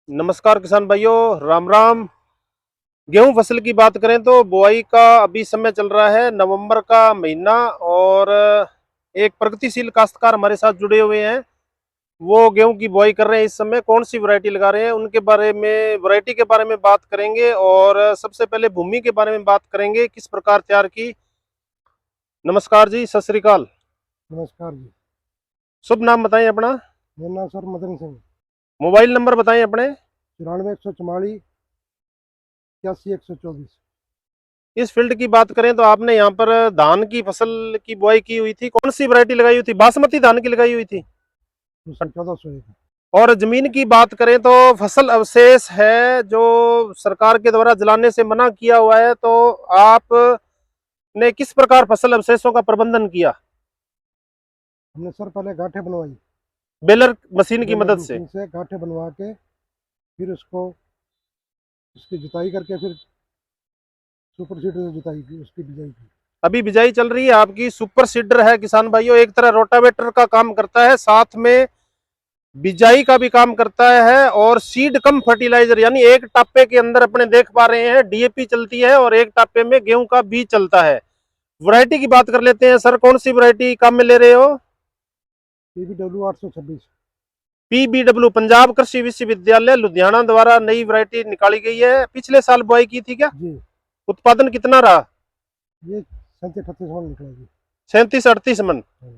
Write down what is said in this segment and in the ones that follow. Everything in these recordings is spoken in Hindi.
नमस्कार किसान भाइयों, राम राम। गेहूं फसल की बात करें तो बुआई का अभी समय चल रहा है, नवंबर का महीना। और एक प्रगतिशील काश्तकार हमारे साथ जुड़े हुए हैं। वो गेहूं की बुआई कर रहे हैं। इस समय कौन सी वैरायटी लगा रहे हैं उनके बारे में, वैरायटी के बारे में बात करेंगे। और सबसे पहले भूमि के बारे में बात करेंगे, किस प्रकार तैयार की। नमस्कार जी, सत श्री अकाल। नमस्कार जी। शुभ नाम बताएं अपना। मेरा नाम sir Madan Singh. Mobile number बताएं अपने। 94 144 81 124। इस फील्ड की बात करें तो आपने यहाँ पर धान की फसल की बुआई की हुई थी। कौन सी वैरायटी लगाई हुई थी? बासमती धान की लगाई हुई थी। उसमें 1401 और जमीन की बात करें तो फसल अवशेष है जो सरकार के द्वारा जलाने से मना किया हुआ है, तो आपने किस प्रकार फसल अवशेषों का प्रबंधन किया? हमने सर पहले गांठें बनवाई। बेलर मशीन की बेलर मदद से। मशीन से गांठें बनवा के फिर उसकी जुताई करके फिर सुपर सीडर से जुताई की, उसकी बिजाई की। अभी बिजाई चल रही है आपकी। सुपर सीडर है किसान भाइयों, एक तरह रोटावेटर का काम करता है, साथ में बिजाई का भी काम करता है। और सीड कम फर्टिलाइजर, यानी एक टापे के अंदर अपने देख पा रहे हैं डीएपी चलती है और एक टापे में गेहूं का बीज चलता है। वैरायटी की बात कर लेते हैं सर, कौन सी वैरायटी काम में ले रहे हो? PBW 826। पीबीडब्ल्यू, पंजाब कृषि विश्वविद्यालय लुधियाना द्वारा नई वैरायटी निकाली गई है। पिछले साल बुआई की थी क्या? जी, उत्पादन कितना रहा? ये 37-38 मन निकला जी। 37-38 मन। हाँ।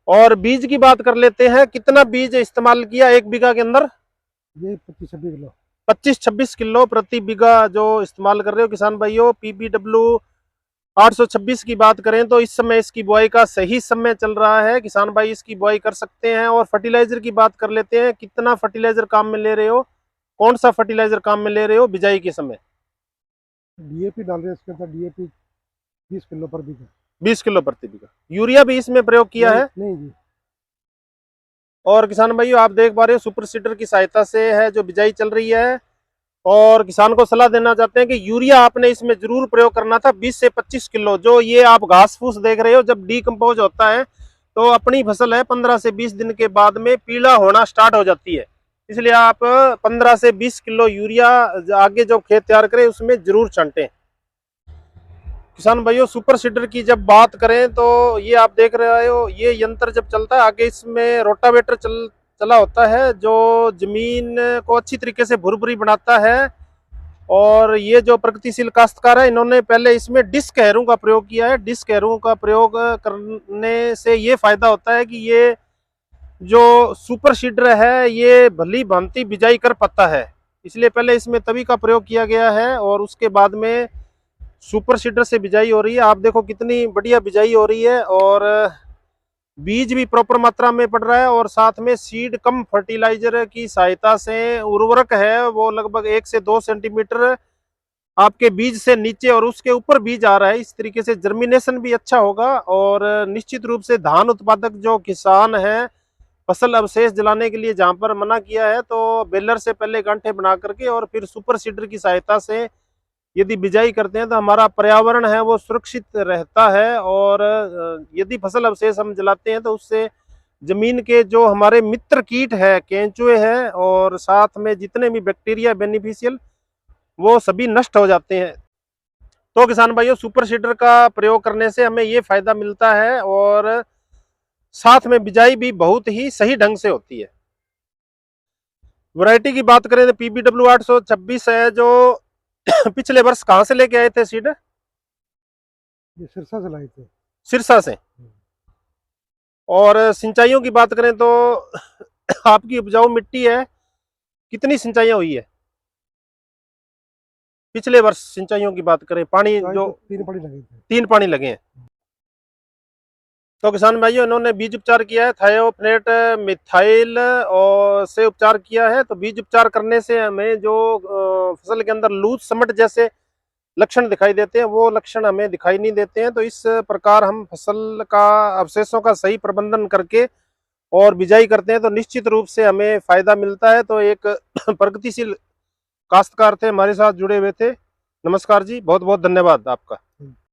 और बीज की बात कर लेते हैं, कितना बीज इस्तेमाल किया एक बीघा के अंदर? ये 25-26 किलो। 25-26 किलो प्रति बीघा जो इस्तेमाल कर रहे हो किसान भाइयों। पीबीडब्ल्यू 826 की बात करें तो इस समय इसकी बुआई का सही समय चल रहा है, किसान भाई इसकी बुआई कर सकते हैं। और फर्टिलाइजर की बात कर लेते हैं, कितना फर्टिलाइजर काम में ले रहे हो? कौन सा फर्टिलाइजर काम में ले रहे हो बिजाई के समय? DAP डाल रहे हैं इसके अंदर। DAP 20 किलो पर बीघा। 20 किलो प्रति बीघा। यूरिया भी इसमें प्रयोग किया नहीं है। नहीं जी। और किसान भाइयों आप देख पा रहे हो सुपर सीडर की सहायता से है जो बिजाई चल रही है। और किसान को सलाह देना चाहते हैं कि यूरिया आपने इसमें जरूर प्रयोग करना था, 20 से 25 किलो। जो ये आप घास फूस देख रहे हो, जब डीकम्पोज होता है तो अपनी फसल है 15 से 20 दिन के बाद में पीला होना स्टार्ट हो जाती है। इसलिए आप 15 से 20 किलो यूरिया आगे जो खेत तैयार करें उसमें जरूर छांटें। किसान भाइयों सुपर सीडर की जब बात करें तो ये आप देख रहे हो, ये यंत्र जब चलता है आगे इसमें रोटावेटर चला होता है जो जमीन को अच्छी तरीके से भुरभुरी बनाता है। और ये जो प्रगतिशील काश्तकार है इन्होंने पहले इसमें डिस्क हैरों का प्रयोग किया है। डिस्क हैरों का प्रयोग करने से ये फायदा होता है कि ये जो सुपर सीडर है ये भली भांति बिजाई कर पाता है। इसलिए पहले इसमें तवी का प्रयोग किया गया है और उसके बाद में सुपर सीडर से बिजाई हो रही है। आप देखो कितनी बढ़िया बिजाई हो रही है और बीज भी प्रॉपर मात्रा में पड़ रहा है। और साथ में सीड कम फर्टिलाइजर की सहायता से उर्वरक है वो लगभग 1 से 2 सेंटीमीटर आपके बीज से नीचे और उसके ऊपर बीज आ रहा है। इस तरीके से जर्मिनेशन भी अच्छा होगा। और निश्चित रूप से धान उत्पादक जो किसान है, फसल अवशेष जलाने के लिए जहां पर मना किया है तो बेलर से पहले गांठे बना करके और फिर सुपर सीडर की सहायता से यदि बिजाई करते हैं तो हमारा पर्यावरण है वो सुरक्षित रहता है। और यदि फसल अवशेष हम जलाते हैं तो उससे जमीन के जो हमारे मित्र कीट है, केंचुए हैं और साथ में जितने भी बैक्टीरिया बेनिफिशियल, वो सभी नष्ट हो जाते हैं। तो किसान भाइयों सुपर सीडर का प्रयोग करने से हमें ये फायदा मिलता है और साथ में बिजाई भी बहुत ही सही ढंग से होती है। वैरायटी की बात करें तो पीबीडब्ल्यू 826 है जो पिछले वर्ष कहां से लेके आए थे सीड? ये सिरसा से लाई थे। सिरसा से। और सिंचाइयों की बात करें तो आपकी उपजाऊ मिट्टी है, कितनी सिंचाइयां हुई है पिछले वर्ष? सिंचाइयों की बात करें, पानी जो तो 3 पानी लगे थे। 3 पानी लगे हैं। तो किसान भाइयों इन्होंने बीज उपचार किया है, थायोफनेट मिथाइल और से उपचार किया है। तो बीज उपचार करने से हमें जो फसल के अंदर लूज समट जैसे लक्षण दिखाई देते हैं वो लक्षण हमें दिखाई नहीं देते हैं। तो इस प्रकार हम फसल का अवशेषों का सही प्रबंधन करके और बिजाई करते हैं तो निश्चित रूप से हमें फायदा मिलता है। तो एक प्रगतिशील काश्तकार थे हमारे साथ जुड़े हुए थे। नमस्कार जी, बहुत बहुत धन्यवाद आपका।